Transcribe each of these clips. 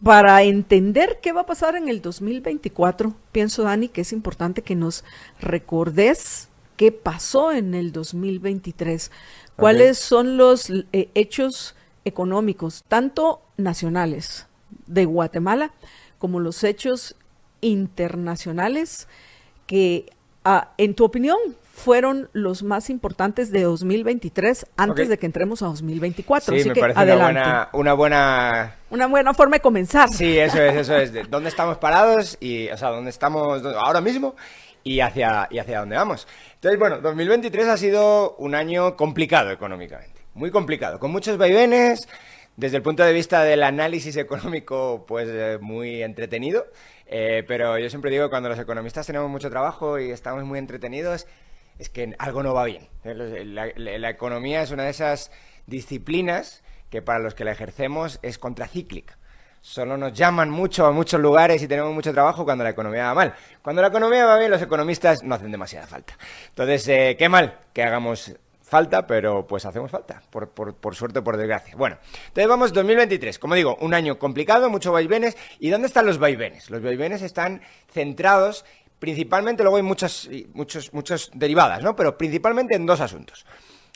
para entender qué va a pasar en el 2024, pienso, Dani, que es importante que nos recordes qué pasó en el 2023, Ok. cuáles son los hechos económicos, tanto nacionales de Guatemala como los hechos internacionales que, en tu opinión, fueron los más importantes de 2023 Ok. antes de que entremos a 2024. Sí, Así me que parece adelante. una buena. Una buena forma de comenzar. Sí, eso es. ¿Dónde estamos parados? Y, o sea, ¿dónde estamos ahora mismo? Y hacia dónde vamos. Entonces, bueno, 2023 ha sido un año complicado económicamente. Muy complicado, con muchos vaivenes. Desde el punto de vista del análisis económico, pues muy entretenido. Pero yo siempre digo que cuando los economistas tenemos mucho trabajo y estamos muy entretenidos, es que algo no va bien. La economía es una de esas disciplinas que para los que la ejercemos es contracíclica. Solo nos llaman mucho a muchos lugares y tenemos mucho trabajo cuando la economía va mal. Cuando la economía va bien, los economistas no hacen demasiada falta. Entonces, qué mal que hagamos falta, pero pues hacemos falta, por suerte o por desgracia. Bueno, entonces vamos 2023. Como digo, un año complicado, muchos vaivenes. ¿Y dónde están los vaivenes? Los vaivenes están centrados principalmente, luego hay muchas derivadas, ¿no? Pero principalmente en dos asuntos.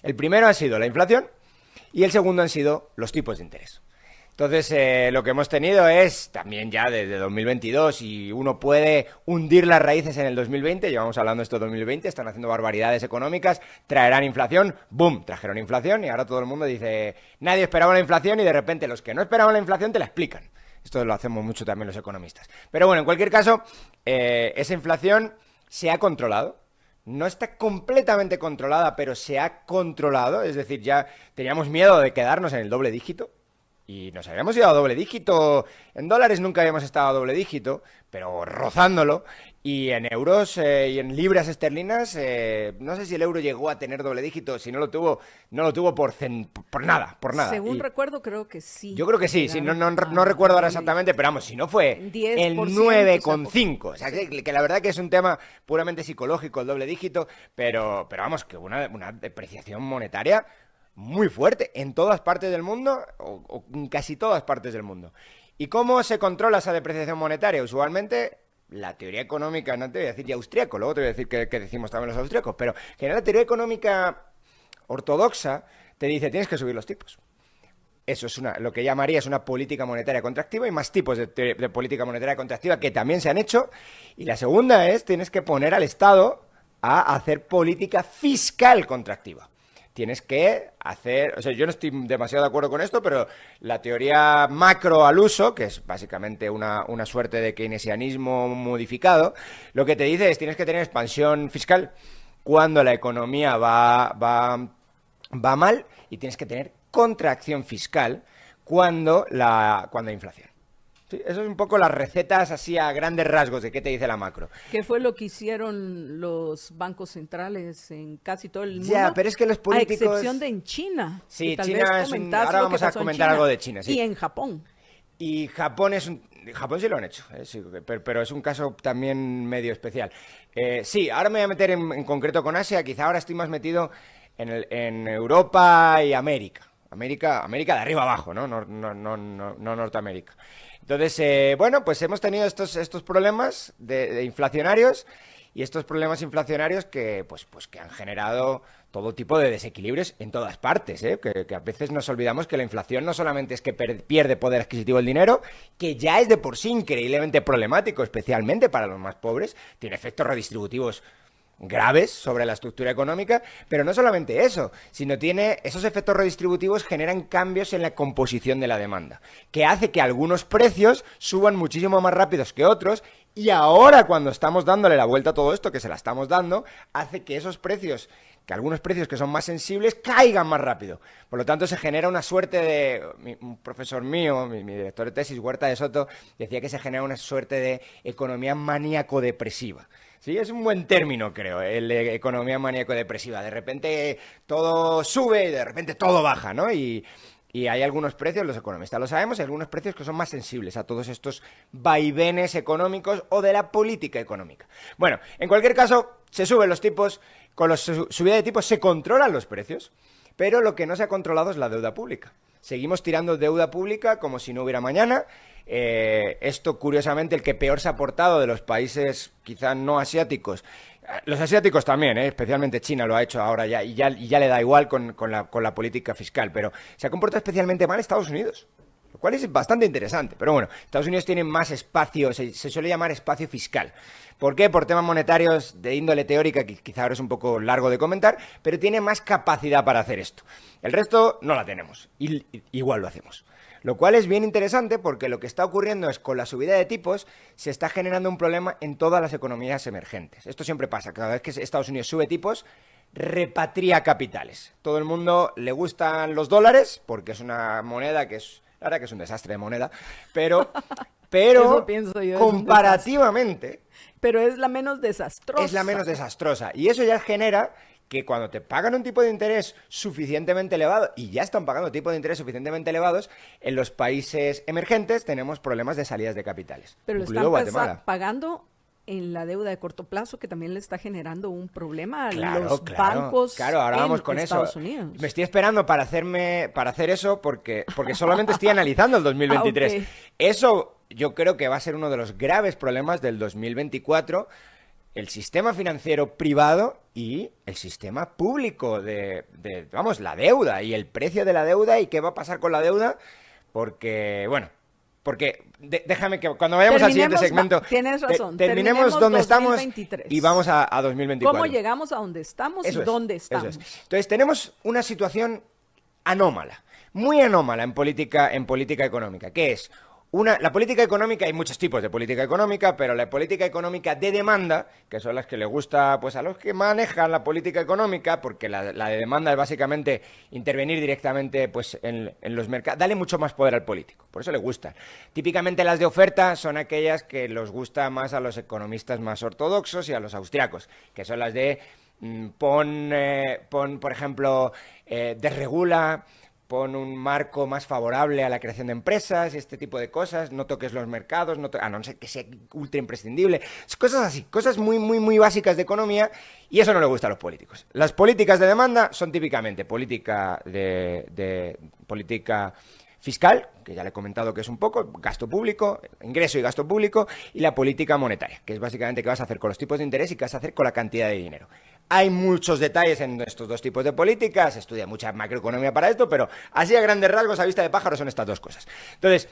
El primero ha sido la inflación y el segundo han sido los tipos de interés. Entonces, lo que hemos tenido es también ya desde 2022 y uno puede hundir las raíces en el 2020, llevamos hablando de esto 2020, están haciendo barbaridades económicas, traerán inflación, boom, trajeron inflación y ahora todo el mundo dice, nadie esperaba la inflación y de repente los que no esperaban la inflación te la explican. Esto lo hacemos mucho también los economistas. Pero bueno, en cualquier caso, esa inflación se ha controlado. No está completamente controlada, pero se ha controlado. Es decir, ya teníamos miedo de quedarnos en el doble dígito. Y nos habíamos ido a doble dígito. En dólares nunca habíamos estado a doble dígito, pero rozándolo. Y en euros y en libras esterlinas, no sé si el euro llegó a tener doble dígito. Si no lo tuvo, no lo tuvo por nada, por nada. Según Y recuerdo, creo que sí. yo creo que sí, no, Llegaron no a recuerdo ahora doble exactamente, pero vamos, si no fue el 10%, o sea, poquito. 9,5. O sea, Sí. que la verdad que es un tema puramente psicológico el doble dígito, pero vamos, que una depreciación monetaria muy fuerte en todas partes del mundo, o en casi todas partes del mundo. ¿Y cómo se controla esa depreciación monetaria? Usualmente, la teoría económica, no te voy a decir ya austríaco, luego te voy a decir que decimos también los austríacos, pero que la teoría económica ortodoxa te dice tienes que subir los tipos. Eso es lo que llamaría es una política monetaria contractiva y más tipos de política monetaria contractiva que también se han hecho. Y la segunda es, tienes que poner al Estado a hacer política fiscal contractiva. Tienes que hacer, o sea, yo no estoy demasiado de acuerdo con esto, pero la teoría macro al uso, que es básicamente una suerte de keynesianismo modificado, lo que te dice es tienes que tener expansión fiscal cuando la economía va mal y tienes que tener contracción fiscal cuando hay inflación. Sí, eso es un poco las recetas así a grandes rasgos de qué te dice la macro. ¿Qué fue lo que hicieron los bancos centrales en casi todo el Ya, mundo? pero es que los A políticos... excepción de en China. Y Sí, tal vez China comentás ahora lo que vamos a pasó en comentar China. algo de China, sí. Y en Japón. Y Japón Japón sí lo han hecho, sí, pero es un caso también medio especial. Sí, ahora me voy a meter en concreto con Asia, quizá ahora estoy más metido en Europa y América. América de arriba abajo, ¿no? No Norteamérica. Entonces, bueno, pues hemos tenido estos problemas de inflacionarios y estos problemas inflacionarios que han generado todo tipo de desequilibrios en todas partes, ¿eh? Que a veces nos olvidamos que la inflación no solamente es que pierde poder adquisitivo el dinero, que ya es de por sí increíblemente problemático, especialmente para los más pobres, tiene efectos redistributivos graves sobre la estructura económica, pero no solamente eso, sino tiene esos efectos redistributivos generan cambios en la composición de la demanda, que hace que algunos precios suban muchísimo más rápidos que otros y ahora cuando estamos dándole la vuelta a todo esto, que se la estamos dando, hace que algunos precios que son más sensibles caigan más rápido. Por lo tanto, se genera una suerte de... Un profesor mío, mi director de tesis, Huerta de Soto, decía que se genera una suerte de economía maníaco-depresiva. Sí, es un buen término, creo, el de economía maníaco-depresiva. De repente todo sube y de repente todo baja, ¿no? Y hay algunos precios, los economistas lo sabemos, hay algunos precios que son más sensibles a todos estos vaivenes económicos o de la política económica. Bueno, en cualquier caso, se suben los tipos, con la subida de tipos se controlan los precios, pero lo que no se ha controlado es la deuda pública. seguimos tirando deuda pública como si no hubiera mañana. Esto, curiosamente, el que peor se ha portado de los países quizás no asiáticos, los asiáticos también, especialmente China lo ha hecho ahora ya, y ya le da igual con la política fiscal, pero se ha comportado especialmente mal Estados Unidos, lo cual es bastante interesante. Pero bueno, Estados Unidos tiene más espacio, se suele llamar espacio fiscal. ¿Por qué? Por temas monetarios de índole teórica, que quizá ahora es un poco largo de comentar, pero tiene más capacidad para hacer esto. El resto no la tenemos, y igual lo hacemos. Lo cual es bien interesante porque lo que está ocurriendo es, con la subida de tipos, se está generando un problema en todas las economías emergentes. Esto siempre pasa, cada vez que Estados Unidos sube tipos, repatria capitales. Todo el mundo le gustan los dólares, porque es una moneda que es, la verdad que es un desastre de moneda, pero Eso pienso yo, comparativamente... Pero es la menos desastrosa. Es la menos desastrosa. Y eso ya genera que cuando te pagan un tipo de interés suficientemente elevado, y ya están pagando tipos de interés suficientemente elevados, en los países emergentes tenemos problemas de salidas de capitales. Pero lo incluido están Guatemala. pagando en la deuda de corto plazo, que también le está generando un problema a Claro, los bancos. Claro, ahora vamos con Estados eso. Unidos. Me estoy esperando para hacer eso porque solamente estoy analizando el 2023. Ah, ok. Eso yo creo que va a ser uno de los graves problemas del 2024. El sistema financiero privado y el sistema público vamos, la deuda y el precio de la deuda y qué va a pasar con la deuda, porque déjame que cuando vayamos al siguiente segmento, tienes razón, terminemos donde 2023. estamos y vamos a 2024. ¿Cómo llegamos a donde estamos y dónde estamos? Eso es. Entonces tenemos una situación anómala, muy anómala en política económica, que es la política económica. Hay muchos tipos de política económica, pero la política económica de demanda, que son las que les gusta pues a los que manejan la política económica, porque la de demanda es básicamente intervenir directamente pues en los mercados, darle mucho más poder al político, por eso le gustan. Típicamente las de oferta son aquellas que les gusta más a los economistas más ortodoxos y a los austriacos, que son las de pon, por ejemplo, desregula, pon un marco más favorable a la creación de empresas y este tipo de cosas, no toques los mercados, a no ser que sea ultra imprescindible, cosas así, cosas muy, muy, muy básicas de economía, y eso no le gusta a los políticos. Las políticas de demanda son típicamente política política fiscal, que ya le he comentado que es un poco, gasto público, ingreso y gasto público, y la política monetaria, que es básicamente qué vas a hacer con los tipos de interés y qué vas a hacer con la cantidad de dinero. Hay muchos detalles en estos dos tipos de políticas, se estudia mucha macroeconomía para esto, pero así a grandes rasgos, a vista de pájaro, son estas dos cosas. Entonces,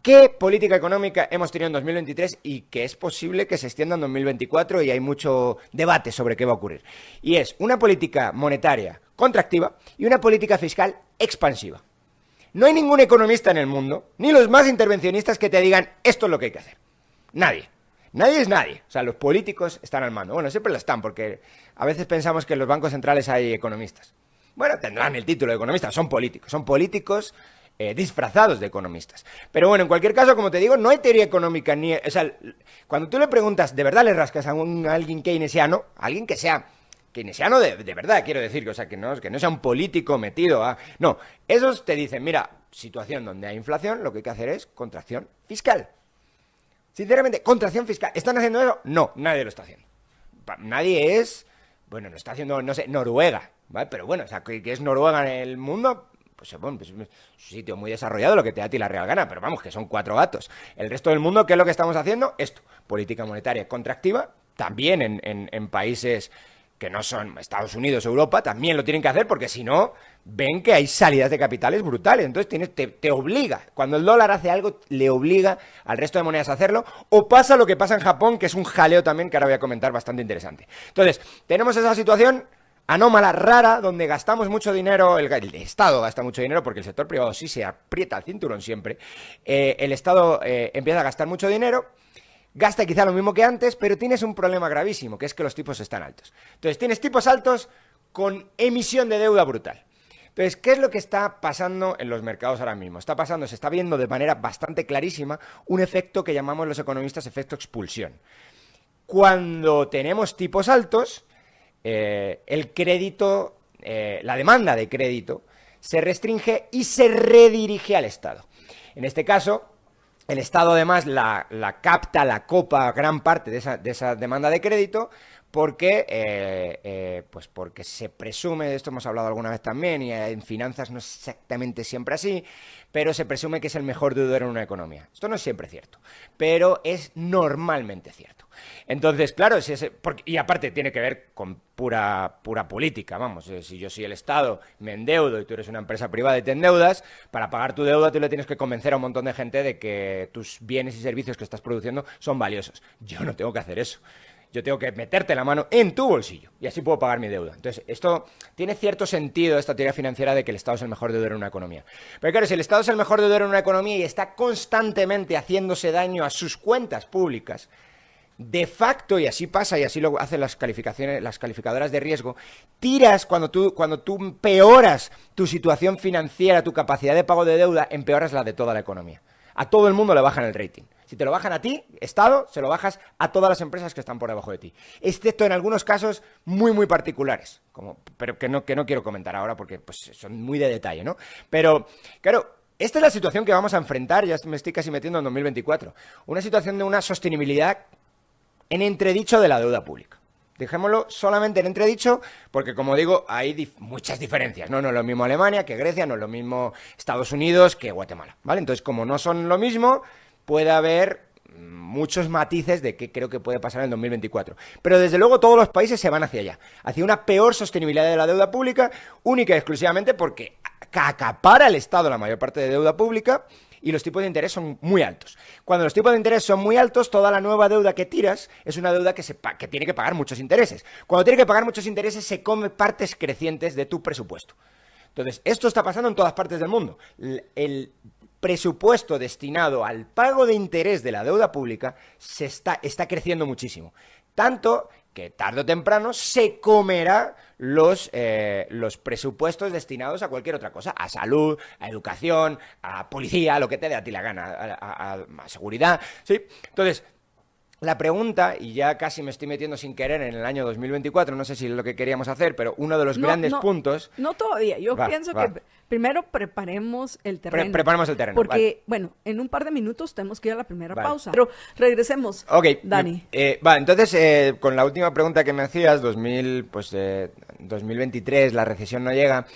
¿qué política económica hemos tenido en 2023 y que es posible que se extienda en 2024? Y hay mucho debate sobre qué va a ocurrir. Y es una política monetaria contractiva y una política fiscal expansiva. No hay ningún economista en el mundo, ni los más intervencionistas, que te digan esto es lo que hay que hacer. Nadie. Nadie es nadie. O sea, los políticos están al mando. Bueno, siempre lo están, porque a veces pensamos que en los bancos centrales hay economistas. Bueno, tendrán el título de economistas, son políticos disfrazados de economistas. Pero bueno, en cualquier caso, como te digo, no hay teoría económica ni... O sea, cuando tú le preguntas, ¿de verdad le rascas a alguien keynesiano? Alguien que sea keynesiano de verdad, quiero decir, o sea, que no sea un político metido a... No, esos te dicen, mira, situación donde hay inflación, lo que hay que hacer es contracción fiscal. Sinceramente, contracción fiscal. ¿Están haciendo eso? No, nadie lo está haciendo. Nadie es... Bueno, lo está haciendo, no sé, Noruega, ¿vale? Pero bueno, o sea, que es Noruega en el mundo... Pues bueno, pues es un sitio muy desarrollado, lo que te da a ti la real gana, pero vamos, que son 4 gatos. El resto del mundo, ¿qué es lo que estamos haciendo? Esto, política monetaria contractiva, también en países que no son Estados Unidos, Europa, también lo tienen que hacer, porque si no, ven que hay salidas de capitales brutales. Entonces te obliga, cuando el dólar hace algo, le obliga al resto de monedas a hacerlo, o pasa lo que pasa en Japón, que es un jaleo también, que ahora voy a comentar, bastante interesante. Entonces, tenemos esa situación anómala, rara, donde gastamos mucho dinero, el Estado gasta mucho dinero, porque el sector privado sí se aprieta el cinturón siempre, el Estado empieza a gastar mucho dinero, gasta quizá lo mismo que antes, pero tienes un problema gravísimo, que es que los tipos están altos. Entonces tienes tipos altos con emisión de deuda brutal. Entonces, ¿qué es lo que está pasando en los mercados ahora mismo? Se está viendo de manera bastante clarísima un efecto que llamamos los economistas efecto expulsión. Cuando tenemos tipos altos, el crédito, la demanda de crédito se restringe y se redirige al Estado. En este caso, el Estado además la capta, la copa gran parte de esa demanda de crédito porque, pues porque se presume, de esto hemos hablado alguna vez también, y en finanzas no es exactamente siempre así, pero se presume que es el mejor deudor en una economía. Esto no es siempre cierto, pero es normalmente cierto. Entonces, claro, y aparte tiene que ver con pura política, vamos. Si yo soy el Estado, me endeudo y tú eres una empresa privada y te endeudas, para pagar tu deuda tú le tienes que convencer a un montón de gente de que tus bienes y servicios que estás produciendo son valiosos. Yo no tengo que hacer eso. Yo tengo que meterte la mano en tu bolsillo y así puedo pagar mi deuda. Entonces, esto tiene cierto sentido, esta teoría financiera de que el Estado es el mejor deudor en una economía. Pero claro, si el Estado es el mejor deudor en una economía y está constantemente haciéndose daño a sus cuentas públicas, de facto, y así pasa, y así lo hacen las calificadoras de riesgo, tiras cuando tú empeoras tu situación financiera, tu capacidad de pago de deuda, empeoras la de toda la economía. A todo el mundo le bajan el rating. Si te lo bajan a ti, Estado, se lo bajas a todas las empresas que están por debajo de ti. Excepto en algunos casos muy, muy particulares, pero que no quiero comentar ahora porque pues, son muy de detalle, ¿no? Pero, claro, esta es la situación que vamos a enfrentar, ya me estoy casi metiendo en 2024. Una situación de una sostenibilidad en entredicho de la deuda pública. Dejémoslo solamente en entredicho, porque como digo, hay muchas diferencias, ¿no? No es lo mismo Alemania que Grecia, no es lo mismo Estados Unidos que Guatemala, ¿vale? Entonces, como no son lo mismo, puede haber muchos matices de qué creo que puede pasar en el 2024. Pero desde luego todos los países se van hacia allá, hacia una peor sostenibilidad de la deuda pública, única y exclusivamente porque acapara el Estado la mayor parte de deuda pública y los tipos de interés son muy altos. Cuando los tipos de interés son muy altos, toda la nueva deuda que tiras es una deuda que tiene que pagar muchos intereses. Cuando tiene que pagar muchos intereses, se come partes crecientes de tu presupuesto. Entonces, esto está pasando en todas partes del mundo. El presupuesto destinado al pago de interés de la deuda pública está creciendo muchísimo. Tanto que tarde o temprano se comerá los presupuestos destinados a cualquier otra cosa, a salud, a educación, a policía, a lo que te dé a ti la gana, a seguridad, ¿sí? Entonces, la pregunta, y ya casi me estoy metiendo sin querer en el año 2024, no sé si es lo que queríamos hacer, pero uno de los grandes puntos... No todavía, yo pienso que primero preparemos el terreno. Preparemos el terreno, porque, bueno, en un par de minutos tenemos que ir a la primera pausa. Pero regresemos, Dani. Entonces, con la última pregunta que me hacías, 2023, la recesión no llega...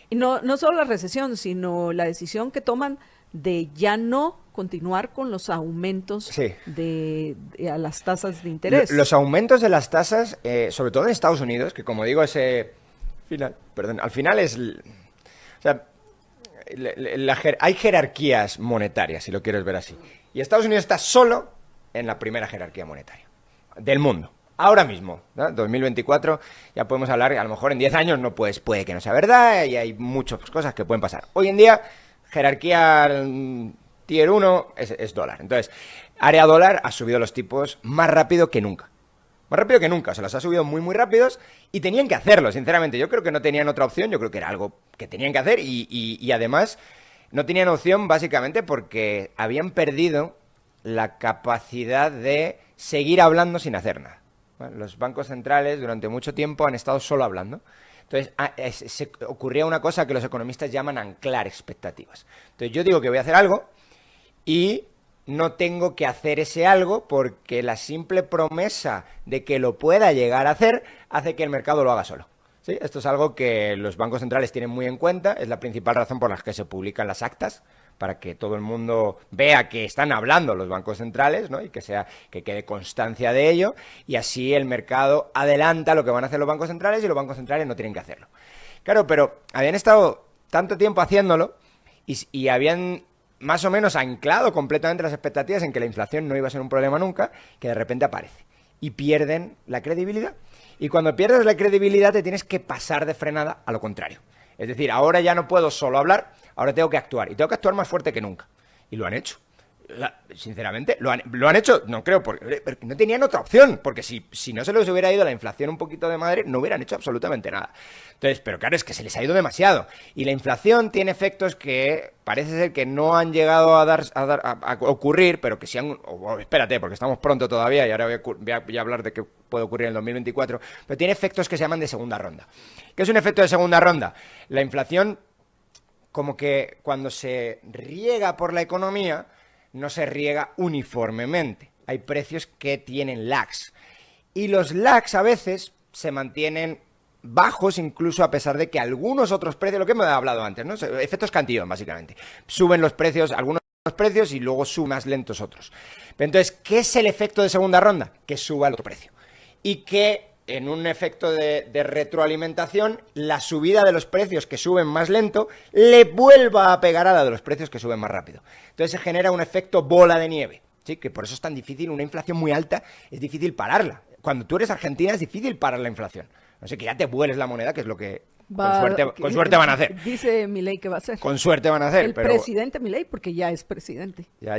Y no solo la recesión, sino la decisión que toman de ya no continuar con los aumentos a las tasas de interés. Los aumentos de las tasas, sobre todo en Estados Unidos, que como digo, al final es... O sea, hay jerarquías monetarias, si lo quieres ver así. Y Estados Unidos está solo en la primera jerarquía monetaria del mundo. Ahora mismo, ¿no? 2024, ya podemos hablar, a lo mejor en 10 años puede que no sea verdad, y hay muchas cosas que pueden pasar. Hoy en día, jerarquía Tier 1 es dólar. Entonces, área dólar ha subido los tipos más rápido que nunca. Más rápido que nunca. Se los ha subido muy, muy rápidos y tenían que hacerlo, sinceramente. Yo creo que no tenían otra opción. Yo creo que era algo que tenían que hacer y además no tenían opción básicamente porque habían perdido la capacidad de seguir hablando sin hacer nada. Bueno, los bancos centrales durante mucho tiempo han estado solo hablando. Entonces, se ocurría una cosa que los economistas llaman anclar expectativas. Entonces, yo digo que voy a hacer algo y no tengo que hacer ese algo porque la simple promesa de que lo pueda llegar a hacer hace que el mercado lo haga solo. ¿Sí? Esto es algo que los bancos centrales tienen muy en cuenta, es la principal razón por la que se publican las actas, para que todo el mundo vea que están hablando los bancos centrales, ¿no? Y que quede constancia de ello, y así el mercado adelanta lo que van a hacer los bancos centrales y los bancos centrales no tienen que hacerlo. Claro, pero habían estado tanto tiempo haciéndolo y habían más o menos anclado completamente las expectativas en que la inflación no iba a ser un problema nunca, que de repente aparece y pierden la credibilidad. Y cuando pierdes la credibilidad te tienes que pasar de frenada a lo contrario. Es decir, ahora ya no puedo solo hablar, ahora tengo que actuar. Y tengo que actuar más fuerte que nunca. Y lo han hecho. Sinceramente, lo han hecho, no creo, porque no tenían otra opción. Porque si no se les hubiera ido la inflación un poquito de madre, no hubieran hecho absolutamente nada. Entonces, pero claro, es que se les ha ido demasiado. Y la inflación tiene efectos que parece ser que no han llegado a ocurrir, pero que sí han... espérate, porque estamos pronto todavía y ahora voy a hablar de qué puede ocurrir en el 2024. Pero tiene efectos que se llaman de segunda ronda. ¿Qué es un efecto de segunda ronda? La inflación, como que cuando se riega por la economía, no se riega uniformemente. Hay precios que tienen lags. Y los lags a veces se mantienen bajos incluso a pesar de que algunos otros precios, lo que hemos hablado antes, ¿no? Efectos cantillón, básicamente. Suben los precios, algunos precios y luego suben más lentos otros. Pero entonces, ¿qué es el efecto de segunda ronda? Que suba el otro precio. Y que en un efecto de retroalimentación, la subida de los precios que suben más lento le vuelva a pegar a la de los precios que suben más rápido. Entonces se genera un efecto bola de nieve, ¿sí? Que por eso es tan difícil, una inflación muy alta, es difícil pararla. Cuando tú eres Argentina es difícil parar la inflación. No sé, que ya te vueles la moneda, que es lo que con suerte van a hacer. Dice Milei que va a hacer. Con suerte van a hacer. El presidente Milei, porque ya es presidente. Ya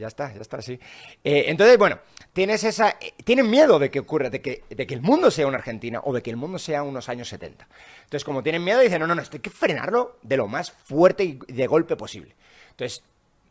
está, sí. Entonces, bueno, tienen miedo de que ocurra, de que el mundo sea una Argentina o de que el mundo sea unos años 70. Entonces, como tienen miedo, dicen, no, esto hay que frenarlo de lo más fuerte y de golpe posible. Entonces,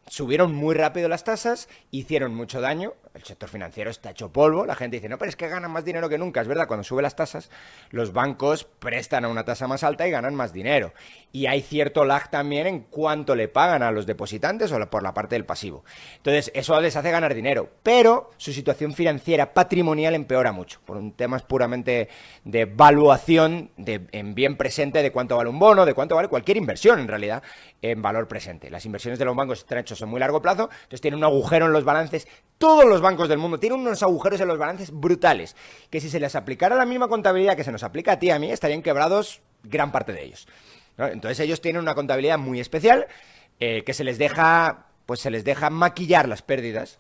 subieron muy rápido las tasas, hicieron mucho daño, el sector financiero está hecho polvo, la gente dice, no, pero es que ganan más dinero que nunca, es verdad, cuando suben las tasas, los bancos prestan a una tasa más alta y ganan más dinero, y hay cierto lag también en cuánto le pagan a los depositantes o por la parte del pasivo, entonces eso les hace ganar dinero, pero su situación financiera patrimonial empeora mucho, por un tema puramente de valuación en bien presente de cuánto vale un bono, de cuánto vale cualquier inversión en realidad, en valor presente. Las inversiones de los bancos están hechas a muy largo plazo, entonces tienen un agujero en los balances. Todos los bancos del mundo tienen unos agujeros en los balances brutales, que si se les aplicara la misma contabilidad que se nos aplica a ti y a mí, estarían quebrados gran parte de ellos, ¿no? Entonces ellos tienen una contabilidad muy especial, que se les deja maquillar las pérdidas,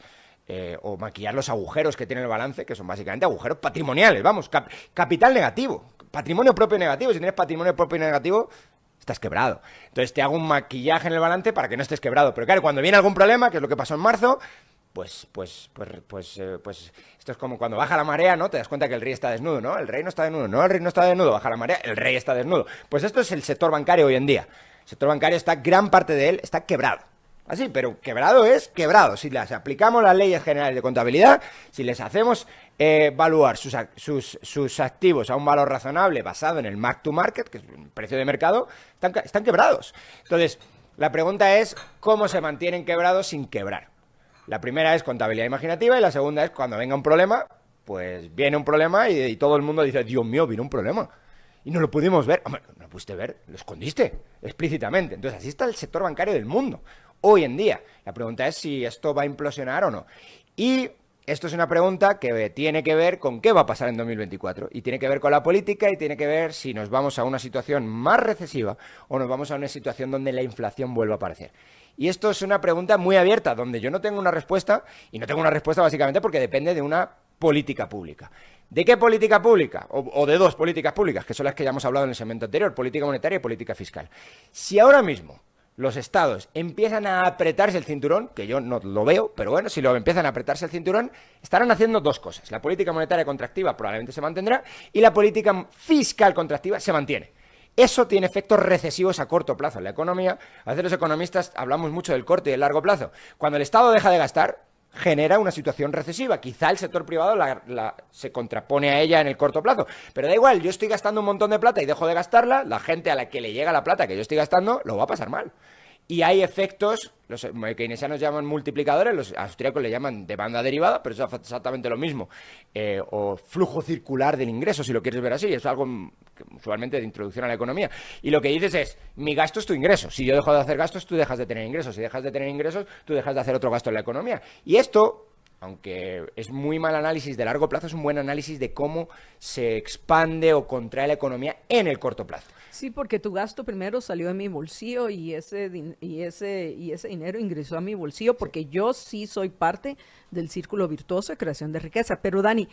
o maquillar los agujeros que tiene el balance, que son básicamente agujeros patrimoniales, vamos, capital negativo, patrimonio propio negativo. Si tienes patrimonio propio negativo, estás quebrado. Entonces te hago un maquillaje en el balance para que no estés quebrado. Pero claro, cuando viene algún problema, que es lo que pasó en marzo, pues esto es como cuando baja la marea, ¿no? Te das cuenta que el rey está desnudo, ¿no? El rey no está desnudo, no, el rey no está desnudo, baja la marea, el rey está desnudo. Pues esto es el sector bancario hoy en día. El sector bancario gran parte de él está quebrado. Así, pero quebrado es quebrado. Si les aplicamos las leyes generales de contabilidad, si les hacemos evaluar sus activos a un valor razonable basado en el mark to market, que es el precio de mercado, están quebrados. Entonces, la pregunta es, ¿cómo se mantienen quebrados sin quebrar? La primera es contabilidad imaginativa y la segunda es cuando venga un problema, pues viene un problema y todo el mundo dice, Dios mío, vino un problema. Y no lo pudimos ver. Hombre, no lo pudiste ver, lo escondiste explícitamente. Entonces, así está el sector bancario del mundo hoy en día. La pregunta es si esto va a implosionar o no. Y esto es una pregunta que tiene que ver con qué va a pasar en 2024. Y tiene que ver con la política y tiene que ver si nos vamos a una situación más recesiva o nos vamos a una situación donde la inflación vuelva a aparecer. Y esto es una pregunta muy abierta, donde yo no tengo una respuesta, y no tengo una respuesta básicamente porque depende de una política pública. ¿De qué política pública? O de dos políticas públicas, que son las que ya hemos hablado en el segmento anterior, política monetaria y política fiscal. Si ahora mismo los estados empiezan a apretarse el cinturón, que yo no lo veo, pero bueno, si lo empiezan a apretarse el cinturón, estarán haciendo dos cosas. La política monetaria contractiva probablemente se mantendrá y la política fiscal contractiva se mantiene. Eso tiene efectos recesivos a corto plazo en la economía. A veces los economistas hablamos mucho del corto y del largo plazo. Cuando el Estado deja de gastar, genera una situación recesiva. Quizá el sector privado se contrapone a ella en el corto plazo. Pero da igual, yo estoy gastando un montón de plata y dejo de gastarla, la gente a la que le llega la plata que yo estoy gastando lo va a pasar mal. Y hay efectos, los keynesianos llaman multiplicadores, los austríacos le llaman demanda derivada, pero es exactamente lo mismo. O flujo circular del ingreso, si lo quieres ver así. Es algo usualmente de introducción a la economía. Y lo que dices es, mi gasto es tu ingreso. Si yo dejo de hacer gastos, tú dejas de tener ingresos. Si dejas de tener ingresos, tú dejas de hacer otro gasto en la economía. Y esto, aunque es muy mal análisis de largo plazo, es un buen análisis de cómo se expande o contrae la economía en el corto plazo. Sí, porque tu gasto primero salió de mi bolsillo y ese dinero ingresó a mi bolsillo porque yo sí soy parte del círculo virtuoso de creación de riqueza. Pero Dani,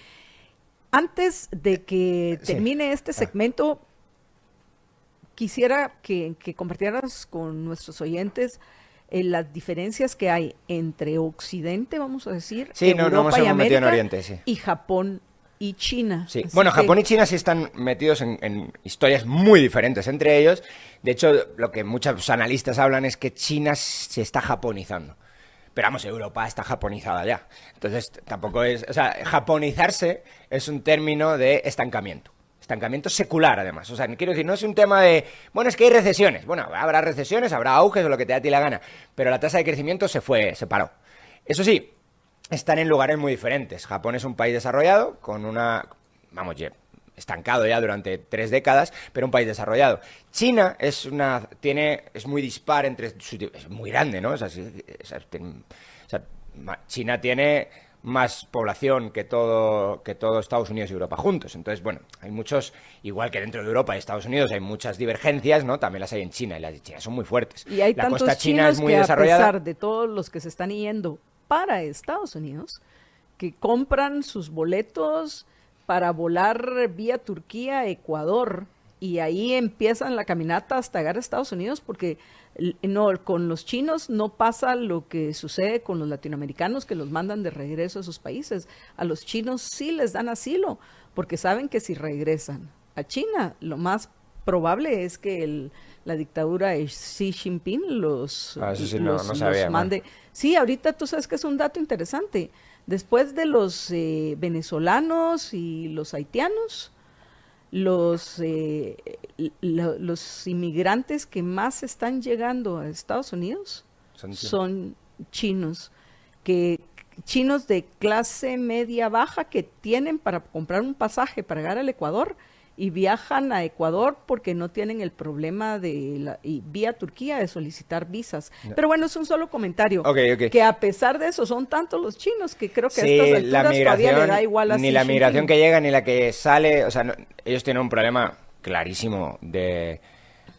antes de que termine este segmento, quisiera que compartieras con nuestros oyentes las diferencias que hay entre Occidente, vamos a decir, Europa y América, en Oriente, sí, y Japón y China. Sí. Bueno, Japón y China sí están metidos en historias muy diferentes entre ellos. De hecho, lo que muchos analistas hablan es que China se está japonizando. Pero vamos, Europa está japonizada ya. Entonces, tampoco es... O sea, japonizarse es un término de estancamiento. Estancamiento secular, además. O sea, quiero decir, no es un tema de... Bueno, es que hay recesiones. Bueno, habrá recesiones, habrá auges o lo que te dé a ti la gana. Pero la tasa de crecimiento se paró. Eso sí, están en lugares muy diferentes. Japón es un país desarrollado con estancado ya durante 3 décadas, pero un país desarrollado. China es muy dispar es muy grande, ¿no? China tiene más población que todo Estados Unidos y Europa juntos. Entonces, bueno, hay muchos, igual que dentro de Europa y Estados Unidos hay muchas divergencias, ¿no? También las hay en China, y las de China son muy fuertes. Y hay la tantos costa china chinos es muy que desarrollada. a pesar de todos los que se están yendo para Estados Unidos, que compran sus boletos para volar vía Turquía, Ecuador, y ahí empiezan la caminata hasta llegar a Estados Unidos, porque no, con los chinos no pasa lo que sucede con los latinoamericanos que los mandan de regreso a sus países. A los chinos sí les dan asilo, porque saben que si regresan a China, lo más probable es que la dictadura de Xi Jinping los mande. Bueno. Sí, ahorita tú sabes que es un dato interesante. Después de los venezolanos y los haitianos, los inmigrantes que más están llegando a Estados Unidos son chinos, chinos de clase media baja que tienen para comprar un pasaje para llegar al Ecuador y viajan a Ecuador porque no tienen el problema y vía Turquía de solicitar visas. No. Pero bueno, es un solo comentario. Okay. Que a pesar de eso, son tantos los chinos que creo que a estas alturas todavía le da igual a ni la migración que llega ni la que sale. O sea, no, ellos tienen un problema clarísimo de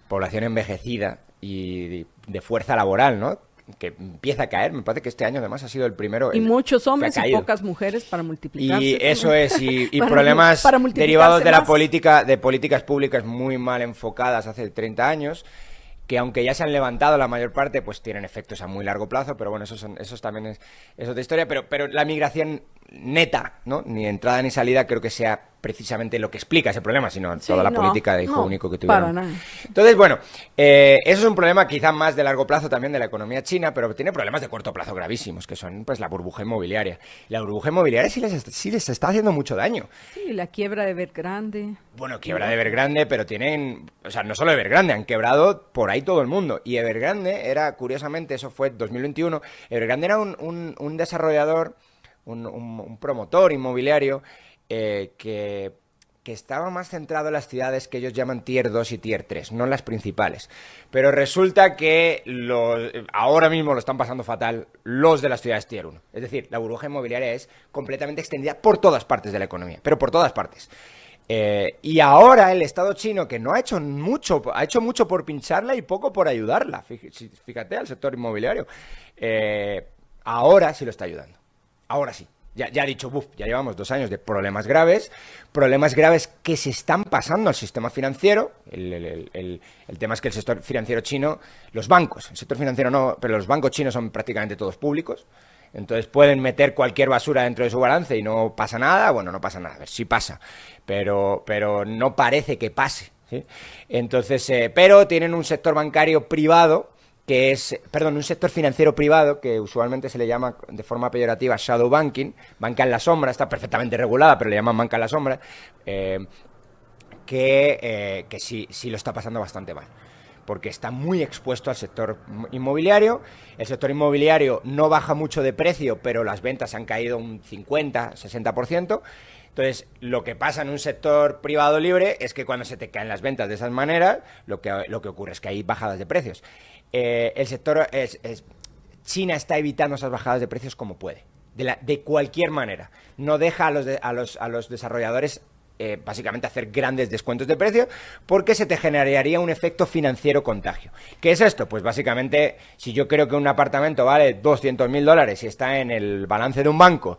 población envejecida y de fuerza laboral, ¿no? Que empieza a caer. Me parece que este año además ha sido el primero. Y muchos hombres y pocas mujeres para multiplicarse. Y eso es, y problemas derivados de la política, de políticas públicas muy mal enfocadas hace 30 años, que aunque ya se han levantado la mayor parte, pues tienen efectos a muy largo plazo, pero bueno, eso también es otra historia, pero la migración neta, ¿no? Ni entrada ni salida creo que sea precisamente lo que explica ese problema, sino toda la política de hijo único que tuvieron. Para nada. Entonces, bueno, eso es un problema quizá más de largo plazo también de la economía china, pero tiene problemas de corto plazo gravísimos, que son pues la burbuja inmobiliaria. Y la burbuja inmobiliaria sí les está haciendo mucho daño. Sí, la quiebra de Evergrande. Bueno, quiebra de Evergrande, pero tienen, o sea, no solo Evergrande, han quebrado por ahí todo el mundo. Y Evergrande era, curiosamente, eso fue 2021, Evergrande era un desarrollador, un promotor inmobiliario que estaba más centrado en las ciudades que ellos llaman Tier 2 y Tier 3, no en las principales. Pero resulta que ahora mismo lo están pasando fatal los de las ciudades Tier 1. Es decir, la burbuja inmobiliaria es completamente extendida por todas partes de la economía, pero por todas partes. Y ahora el Estado chino, que no ha hecho mucho por pincharla y poco por ayudarla, fíjate, al sector inmobiliario, ahora sí lo está ayudando. Ahora sí. Ya ha dicho, ya llevamos 2 años de problemas graves que se están pasando al sistema financiero. El tema es que el sector financiero chino, los bancos, el sector financiero no, pero los bancos chinos son prácticamente todos públicos. Entonces pueden meter cualquier basura dentro de su balance y no pasa nada. Bueno, no pasa nada, a ver, sí pasa, pero no parece que pase, ¿sí? Entonces, pero tienen un sector bancario privado un sector financiero privado que usualmente se le llama de forma peyorativa shadow banking, banca en la sombra, está perfectamente regulada, pero le llaman banca en la sombra, que sí lo está pasando bastante mal, porque está muy expuesto al sector inmobiliario. El sector inmobiliario no baja mucho de precio, pero las ventas han caído un 50-60%. Entonces, lo que pasa en un sector privado libre es que cuando se te caen las ventas de esas maneras, lo que ocurre es que hay bajadas de precios. China está evitando esas bajadas de precios como puede, de cualquier manera. No deja a los desarrolladores básicamente hacer grandes descuentos de precio, porque se te generaría un efecto financiero contagio. ¿Qué es esto? Pues básicamente, si yo creo que un apartamento vale $200.000 y está en el balance de un banco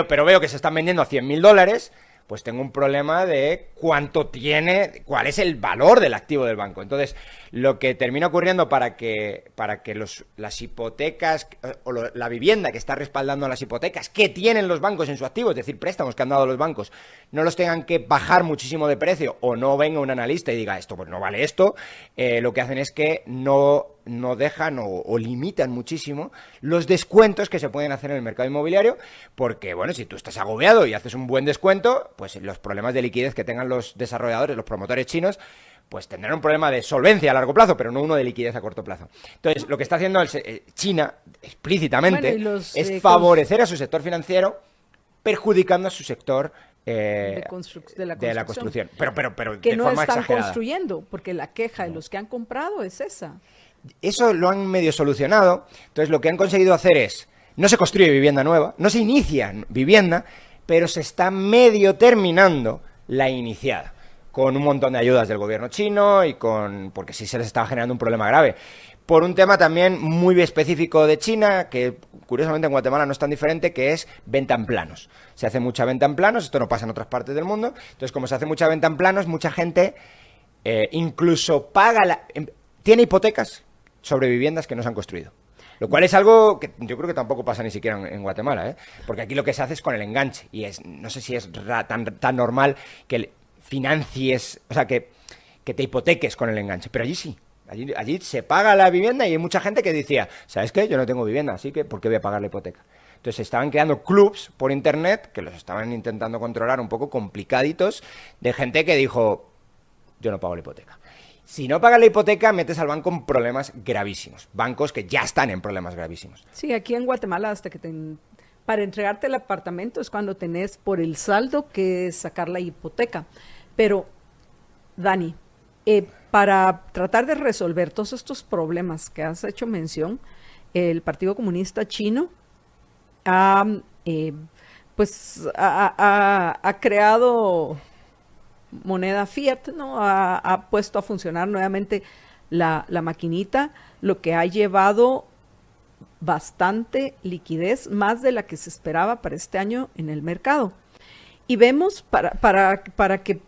pero veo que se están vendiendo a $100.000, pues tengo un problema de cuál es el valor del activo del banco. Entonces, lo que termina ocurriendo para que las hipotecas o la vivienda que está respaldando a las hipotecas que tienen los bancos en su activo, es decir, préstamos que han dado los bancos, no los tengan que bajar muchísimo de precio, o no venga un analista y diga esto, pues no vale esto, lo que hacen es que no dejan o limitan muchísimo los descuentos que se pueden hacer en el mercado inmobiliario, porque, bueno, si tú estás agobiado y haces un buen descuento, pues los problemas de liquidez que tengan los desarrolladores, los promotores chinos, pues tendrán un problema de solvencia a largo plazo, pero no uno de liquidez a corto plazo. Entonces, lo que está haciendo China explícitamente es favorecer a su sector financiero, perjudicando a su sector de la construcción. Pero que de no forma están exagerada. construyendo, porque la queja de los que han comprado es esa. Eso lo han medio solucionado. Entonces, lo que han conseguido hacer es, no se construye vivienda nueva, no se inicia vivienda, pero se está medio terminando la iniciada, con un montón de ayudas del gobierno chino y porque sí se les estaba generando un problema grave. Por un tema también muy específico de China, que curiosamente en Guatemala no es tan diferente, que es venta en planos. Se hace mucha venta en planos, esto no pasa en otras partes del mundo. Entonces, como se hace mucha venta en planos, mucha gente incluso tiene hipotecas sobre viviendas que no se han construido. Lo cual es algo que yo creo que tampoco pasa ni siquiera en Guatemala, ¿eh? Porque aquí lo que se hace es con el enganche. Y no sé si es tan normal que financies, o sea, que te hipoteques con el enganche. Pero allí sí. Allí se paga la vivienda y hay mucha gente que decía, ¿sabes qué? Yo no tengo vivienda, así que ¿por qué voy a pagar la hipoteca? Entonces estaban creando clubs por internet que los estaban intentando controlar un poco complicaditos de gente que dijo, yo no pago la hipoteca. Si no pagas la hipoteca, metes al banco en problemas gravísimos. Bancos que ya están en problemas gravísimos. Sí, aquí en Guatemala, para entregarte el apartamento es cuando tenés por el saldo que sacar la hipoteca. Pero, Dani, para tratar de resolver todos estos problemas que has hecho mención, el Partido Comunista Chino ha creado moneda fiat, ¿no? Ha puesto a funcionar nuevamente la maquinita, lo que ha llevado bastante liquidez, más de la que se esperaba para este año en el mercado. Y vemos, para que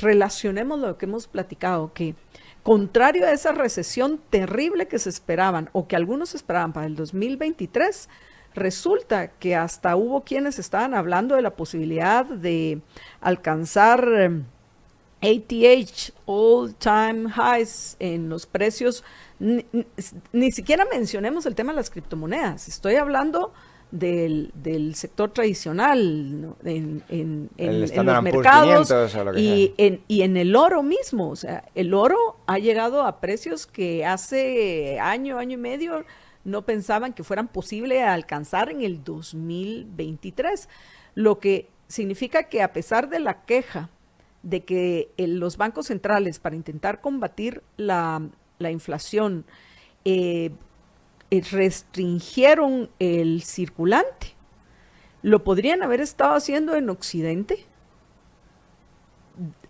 relacionemos lo que hemos platicado, que contrario a esa recesión terrible que se esperaban, o que algunos esperaban para el 2023, resulta que hasta hubo quienes estaban hablando de la posibilidad de alcanzar ATH, all time highs, en los precios. Ni siquiera mencionemos el tema de las criptomonedas. Estoy hablando del sector tradicional, ¿no? en los mercados 500, o lo que y en el oro mismo. O sea, el oro ha llegado a precios que hace año y medio no pensaban que fueran posible alcanzar en el 2023, lo que significa que a pesar de la queja de que los bancos centrales, para intentar combatir la inflación, restringieron el circulante, ¿lo podrían haber estado haciendo en Occidente?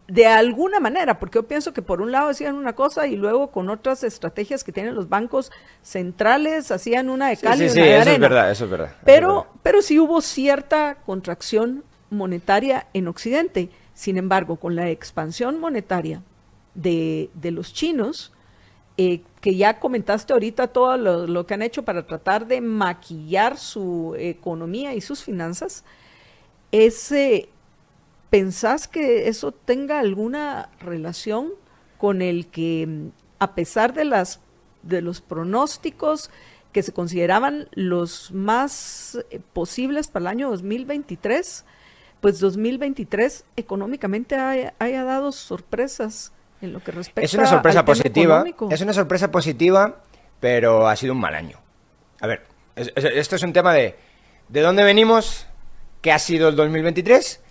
De alguna manera, porque yo pienso que por un lado hacían una cosa y luego con otras estrategias que tienen los bancos centrales hacían una de cal y una de arena. Eso es verdad. Pero sí hubo cierta contracción monetaria en Occidente. Sin embargo, con la expansión monetaria de los chinos, que ya comentaste ahorita todo lo que han hecho para tratar de maquillar su economía y sus finanzas, ¿pensás que eso tenga alguna relación con el que, a pesar de los pronósticos que se consideraban los más posibles para el año 2023, pues 2023 económicamente haya dado sorpresas en lo que respecta es una sorpresa al tema positiva, económico? Es una sorpresa positiva, pero ha sido un mal año. A ver, esto es un tema de dónde venimos, qué ha sido el 2023,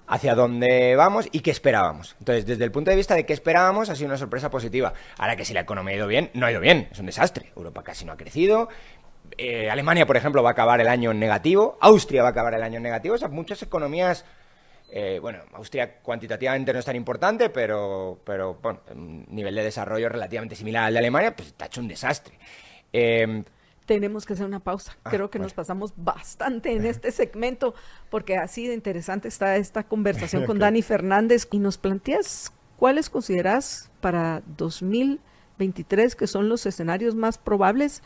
hacia dónde vamos y qué esperábamos. Entonces, desde el punto de vista de qué esperábamos, ha sido una sorpresa positiva. Ahora, que si la economía ha ido bien, no ha ido bien, es un desastre. Europa casi no ha crecido. Alemania, por ejemplo, va a acabar el año en negativo. Austria va a acabar el año en negativo. O sea, muchas economías... Austria cuantitativamente no es tan importante, pero bueno, un nivel de desarrollo relativamente similar al de Alemania, pues está hecho un desastre. Tenemos que hacer una pausa. Creo que nos pasamos bastante en este segmento, porque así de interesante está esta conversación con Dani Fernández. Y nos planteas cuáles consideras para 2023 que son los escenarios más probables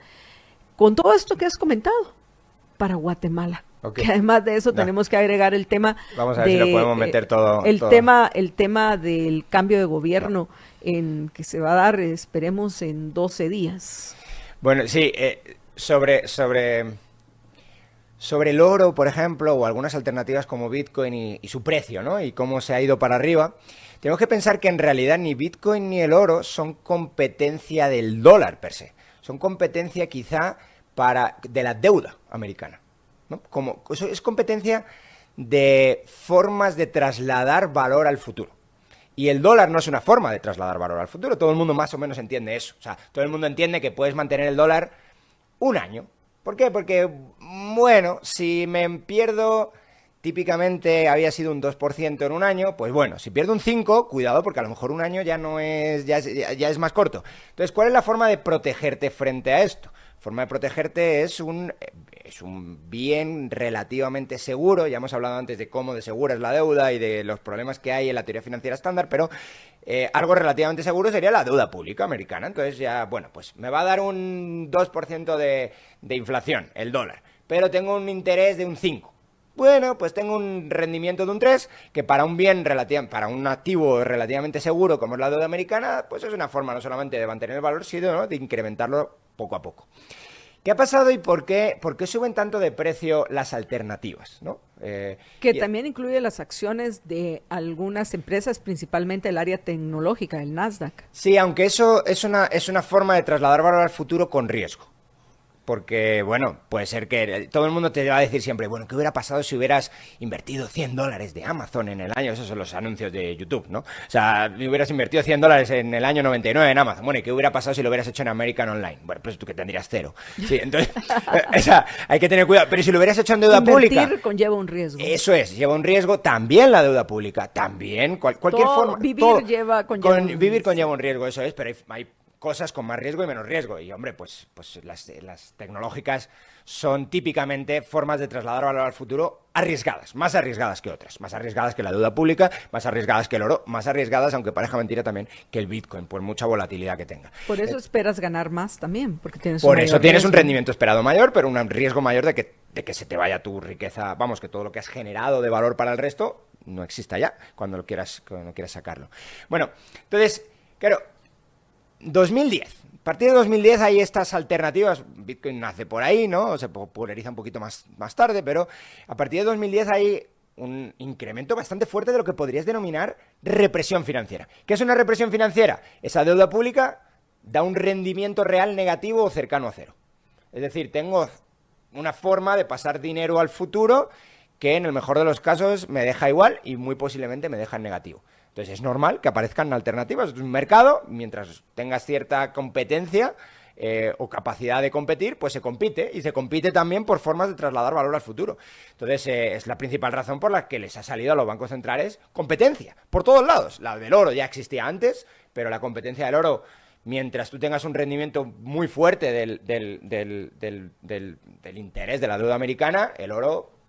con todo esto que has comentado para Guatemala. Okay. Que además de eso tenemos que agregar el tema. Vamos a ver si lo podemos meter todo. El tema del cambio de gobierno que se va a dar, esperemos, en 12 días. Bueno, sí, sobre sobre el oro, por ejemplo, o algunas alternativas como Bitcoin y su precio, ¿no? Y cómo se ha ido para arriba, tenemos que pensar que en realidad ni Bitcoin ni el oro son competencia del dólar per se. Son competencia quizá de la deuda americana, ¿no? Como, eso es competencia de formas de trasladar valor al futuro. Y el dólar no es una forma de trasladar valor al futuro. Todo el mundo más o menos entiende eso. O sea, todo el mundo entiende que puedes mantener el dólar un año. ¿Por qué? Porque, bueno, si me pierdo, típicamente había sido un 2% en un año, pues bueno, si pierdo un 5%, cuidado, porque a lo mejor un año ya no es, ya es más corto. Entonces, ¿cuál es la forma de protegerte frente a esto? La forma de protegerte es un bien relativamente seguro. Ya hemos hablado antes de cómo de segura es la deuda y de los problemas que hay en la teoría financiera estándar, pero algo relativamente seguro sería la deuda pública americana. Entonces ya, bueno, pues me va a dar un 2% de inflación, el dólar, pero tengo un interés de un 5%. Bueno, pues tengo un rendimiento de un 3, que para un bien para un activo relativamente seguro como es la deuda americana, pues es una forma no solamente de mantener el valor, sino, ¿no?, de incrementarlo poco a poco. ¿Qué ha pasado y por qué suben tanto de precio las alternativas, ¿no? Que también incluye las acciones de algunas empresas, principalmente el área tecnológica, el Nasdaq. Sí, aunque eso es una forma de trasladar valor al futuro con riesgo. Porque, bueno, puede ser que todo el mundo te va a decir siempre, bueno, ¿qué hubiera pasado si hubieras invertido $100 de Amazon en el año? Esos son los anuncios de YouTube, ¿no? O sea, hubieras invertido $100 en el año 99 en Amazon. Bueno, ¿y qué hubiera pasado si lo hubieras hecho en American Online? Bueno, pues tú que tendrías 0. Sí, entonces, o sea, hay que tener cuidado. Pero si lo hubieras hecho en deuda pública... Invertir conlleva un riesgo. Eso es, lleva un riesgo. También la deuda pública, también, cualquier forma... Vivir conlleva un riesgo, eso es, pero hay cosas con más riesgo y menos riesgo. Y, hombre, pues las tecnológicas son típicamente formas de trasladar valor al futuro arriesgadas, más arriesgadas que otras, más arriesgadas que la deuda pública, más arriesgadas que el oro, más arriesgadas, aunque parezca mentira también, que el Bitcoin, por mucha volatilidad que tenga. Por eso esperas ganar más también, porque tienes un rendimiento esperado mayor, pero un riesgo mayor de que se te vaya tu riqueza, vamos, que todo lo que has generado de valor para el resto no exista ya cuando quieras sacarlo. Bueno, entonces, claro, 2010. A partir de 2010 hay estas alternativas. Bitcoin nace por ahí, ¿no? Se populariza un poquito más tarde, pero a partir de 2010 hay un incremento bastante fuerte de lo que podrías denominar represión financiera. ¿Qué es una represión financiera? Esa deuda pública da un rendimiento real negativo o cercano a cero. Es decir, tengo una forma de pasar dinero al futuro que en el mejor de los casos me deja igual y muy posiblemente me deja en negativo. Entonces es normal que aparezcan alternativas. Es un mercado, mientras tengas cierta competencia o capacidad de competir, pues se compite. Y se compite también por formas de trasladar valor al futuro. Entonces es la principal razón por la que les ha salido a los bancos centrales competencia. Por todos lados. La del oro ya existía antes, pero la competencia del oro, mientras tú tengas un rendimiento muy fuerte del interés de la deuda americana, el oro...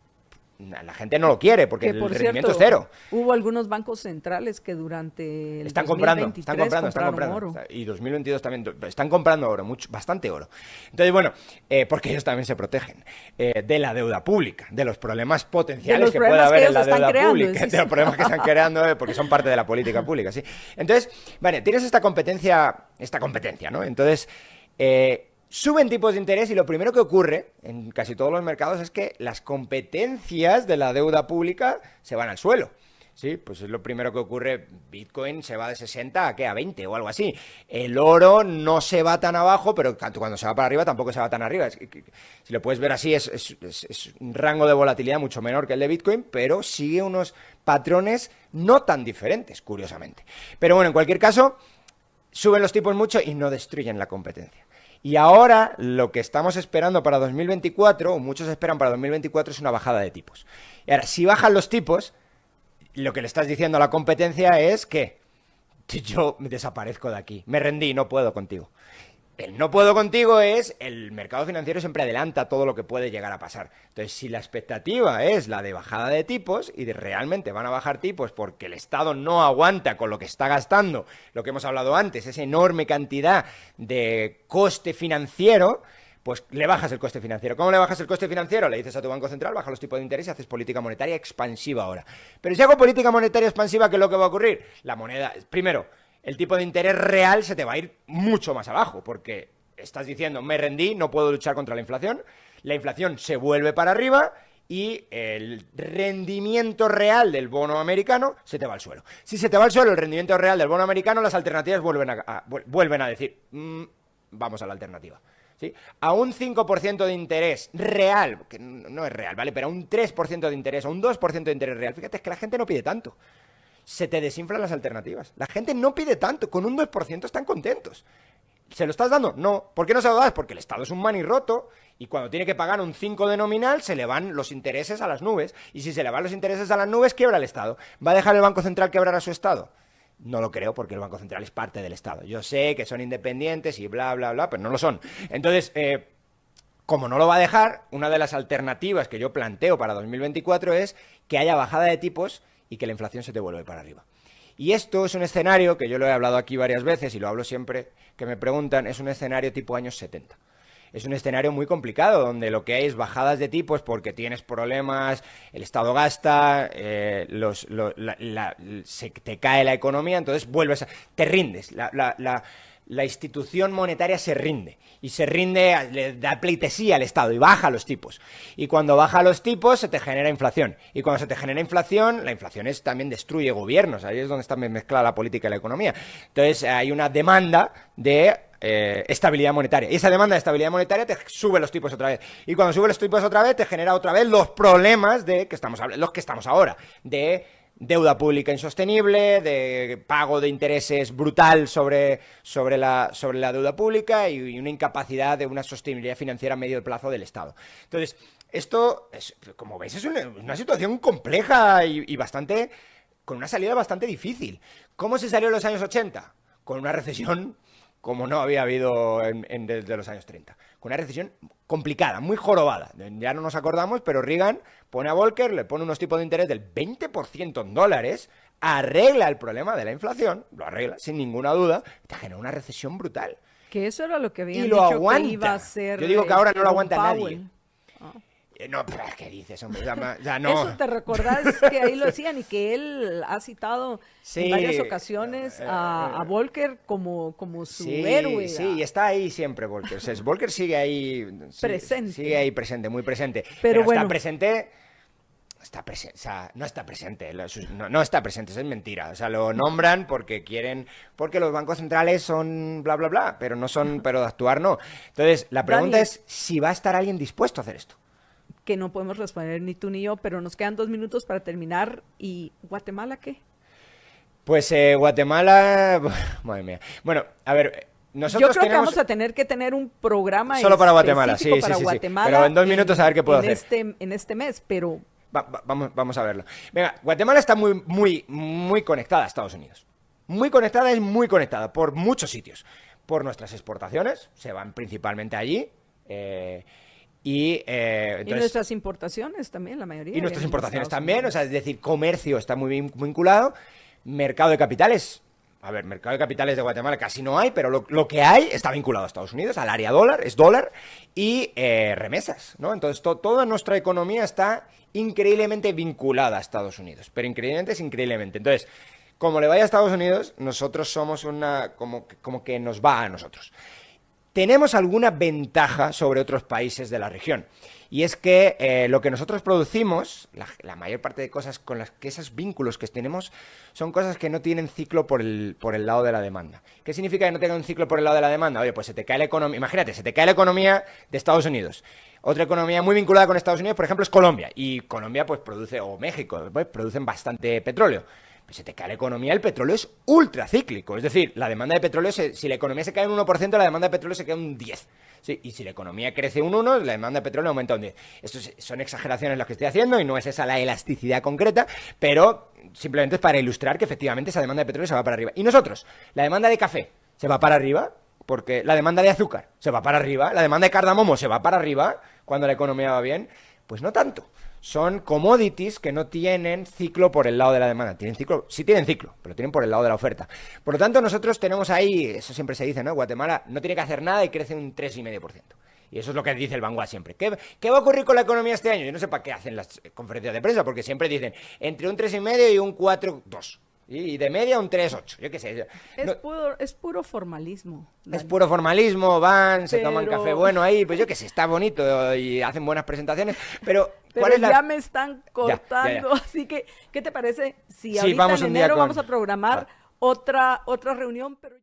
La gente no lo quiere porque el rendimiento es cero. Hubo algunos bancos centrales que durante el están 2023 comprando oro. Y 2022 también están comprando oro, bastante oro. Entonces, bueno, porque ellos también se protegen de la deuda pública, de los problemas potenciales que puede haber en la deuda pública, de los problemas que están creando porque son parte de la política pública, ¿sí? Entonces, vale, tienes esta competencia, ¿no? Entonces, suben tipos de interés y lo primero que ocurre en casi todos los mercados es que las competencias de la deuda pública se van al suelo. Sí, pues es lo primero que ocurre. Bitcoin se va de 60 a 20 o algo así. El oro no se va tan abajo, pero cuando se va para arriba tampoco se va tan arriba. Si lo puedes ver así, es un rango de volatilidad mucho menor que el de Bitcoin, pero sigue unos patrones no tan diferentes, curiosamente. Pero bueno, en cualquier caso, suben los tipos mucho y no destruyen la competencia. Y ahora lo que estamos esperando para 2024, o muchos esperan para 2024, es una bajada de tipos. Y ahora, si bajan los tipos, lo que le estás diciendo a la competencia es que yo desaparezco de aquí, me rendí, no puedo contigo. El no puedo contigo es el mercado financiero siempre adelanta todo lo que puede llegar a pasar. Entonces, si la expectativa es la de bajada de tipos y realmente van a bajar tipos porque el Estado no aguanta con lo que está gastando, lo que hemos hablado antes, esa enorme cantidad de coste financiero, pues le bajas el coste financiero. ¿Cómo le bajas el coste financiero? Le dices a tu Banco Central, baja los tipos de interés y haces política monetaria expansiva ahora. Pero si hago política monetaria expansiva, ¿qué es lo que va a ocurrir? La moneda, primero, el tipo de interés real se te va a ir mucho más abajo, porque estás diciendo, me rendí, no puedo luchar contra la inflación. la inflación se vuelve para arriba y el rendimiento real del bono americano se te va al suelo. Si se te va al suelo el rendimiento real del bono americano, las alternativas vuelven a decir, vamos a la alternativa. ¿Sí? A un 5% de interés real, que no es real, ¿vale? Pero a un 3% de interés, a un 2% de interés real, fíjate, es que la gente no pide tanto. Se te desinflan las alternativas. La gente no pide tanto, con un 2% están contentos. ¿Se lo estás dando? No. ¿Por qué no se lo das? Porque el Estado es un manirroto y cuando tiene que pagar un 5 de nominal se le van los intereses a las nubes. Y si se le van los intereses a las nubes, quiebra el Estado. ¿Va a dejar el Banco Central quebrar a su Estado? No lo creo, porque el Banco Central es parte del Estado. Yo sé que son independientes y bla, bla, bla, pero no lo son. Entonces, como no lo va a dejar, una de las alternativas que yo planteo para 2024 es que haya bajada de tipos y que la inflación se te vuelva para arriba. Y esto es un escenario que yo lo he hablado aquí varias veces y lo hablo siempre que me preguntan, es un escenario tipo años 70. Es un escenario muy complicado donde lo que hay es bajadas de tipos porque tienes problemas, el Estado gasta, se te cae la economía, entonces te rindes. La institución monetaria se rinde y se rinde, le da pleitesía al Estado y baja los tipos. Y cuando baja los tipos se te genera inflación. Y cuando se te genera inflación, la inflación también destruye gobiernos. Ahí es donde está mezclada la política y la economía. Entonces hay una demanda de estabilidad monetaria. Y esa demanda de estabilidad monetaria te sube los tipos otra vez. Y cuando sube los tipos otra vez, te genera otra vez los problemas de los que estamos ahora, de deuda pública insostenible, de pago de intereses brutal sobre la deuda pública y una incapacidad de una sostenibilidad financiera a medio plazo del Estado. Entonces, esto, como veis, es una situación compleja y bastante, con una salida bastante difícil. ¿Cómo se salió en los años 80? Con una recesión como no había habido desde los años 30. Con una recesión complicada, muy jorobada. Ya no nos acordamos, pero Reagan pone a Volcker, le pone unos tipos de interés del 20% en dólares, arregla el problema de la inflación, lo arregla sin ninguna duda, te genera una recesión brutal. Que eso era lo que habían dicho aguanta. Que iba a ser. Yo digo que ahora no lo aguanta Powell. nadie. No, pero ¿qué dices, hombre? Ya no. Eso te recordás que ahí lo decían y que él ha citado en varias ocasiones a Volcker como su héroe. Sí, y está ahí siempre Volcker. O sea, Volcker sigue ahí presente. Sigue ahí presente, muy presente. Pero bueno, está presente. O sea, no está presente, no está presente, eso es mentira. O sea, lo nombran porque los bancos centrales son bla, bla, bla, pero no son, pero de actuar no. Entonces, la pregunta es si va a estar alguien dispuesto a hacer esto. Que no podemos responder ni tú ni yo, pero nos quedan 2 minutos para terminar. ¿Y Guatemala qué? Pues Guatemala, madre mía. Bueno, a ver, nosotros yo creo que vamos a tener que tener un programa solo para Guatemala, sí, Guatemala, pero en 2 minutos a ver qué puedo hacer. En este mes, pero vamos a verlo. Venga, Guatemala está muy conectada a Estados Unidos. Muy conectada por muchos sitios. Por nuestras exportaciones, se van principalmente allí. Entonces, y nuestras importaciones también, la mayoría. Y nuestras importaciones también, o sea, es decir, comercio está muy vinculado. Mercado de capitales. A ver, mercado de capitales de Guatemala casi no hay, pero lo que hay está vinculado a Estados Unidos, al área dólar, es dólar, y remesas, ¿no? Entonces, toda nuestra economía está increíblemente vinculada a Estados Unidos, pero increíblemente. Entonces, como le vaya a Estados Unidos, nosotros somos como que nos va a nosotros. Tenemos alguna ventaja sobre otros países de la región. Y es que lo que nosotros producimos, la mayor parte de cosas con las que esos vínculos que tenemos, son cosas que no tienen ciclo por el lado de la demanda. ¿Qué significa que no tenga un ciclo por el lado de la demanda? Oye, pues se te cae la economía. Imagínate, se te cae la economía de Estados Unidos. Otra economía muy vinculada con Estados Unidos, por ejemplo, es Colombia. Y Colombia, pues produce, o México, pues producen bastante petróleo. Pues se te cae la economía, el petróleo es ultra cíclico. Es decir, la demanda de petróleo, si la economía se cae un 1%, la demanda de petróleo se cae un 10%. Sí, y si la economía crece un 1, la demanda de petróleo aumenta un 10. Estas son exageraciones las que estoy haciendo y no es esa la elasticidad concreta, pero simplemente es para ilustrar que efectivamente esa demanda de petróleo se va para arriba. Y nosotros, la demanda de café se va para arriba, porque la demanda de azúcar se va para arriba, la demanda de cardamomo se va para arriba cuando la economía va bien, pues no tanto. Son commodities que no tienen ciclo por el lado de la demanda. Sí tienen ciclo, pero tienen por el lado de la oferta. Por lo tanto, nosotros tenemos ahí, eso siempre se dice, ¿no? Guatemala no tiene que hacer nada y crece un 3,5%. Y eso es lo que dice el Vanguard siempre. ¿Qué va a ocurrir con la economía este año? Yo no sé para qué hacen las conferencias de prensa, porque siempre dicen entre un 3,5 y un 4,2. Y de media un 3,8, yo qué sé. Es puro formalismo, Dani. Es puro formalismo, van, se toman Pero- café bueno ahí, pues yo qué sé, está bonito y hacen buenas presentaciones, pero ¿cuál Pero es la...? ya me están cortando, ya. así que, ¿qué te parece si Sí, ahorita vamos en un día enero con- vamos a programar otra reunión, pero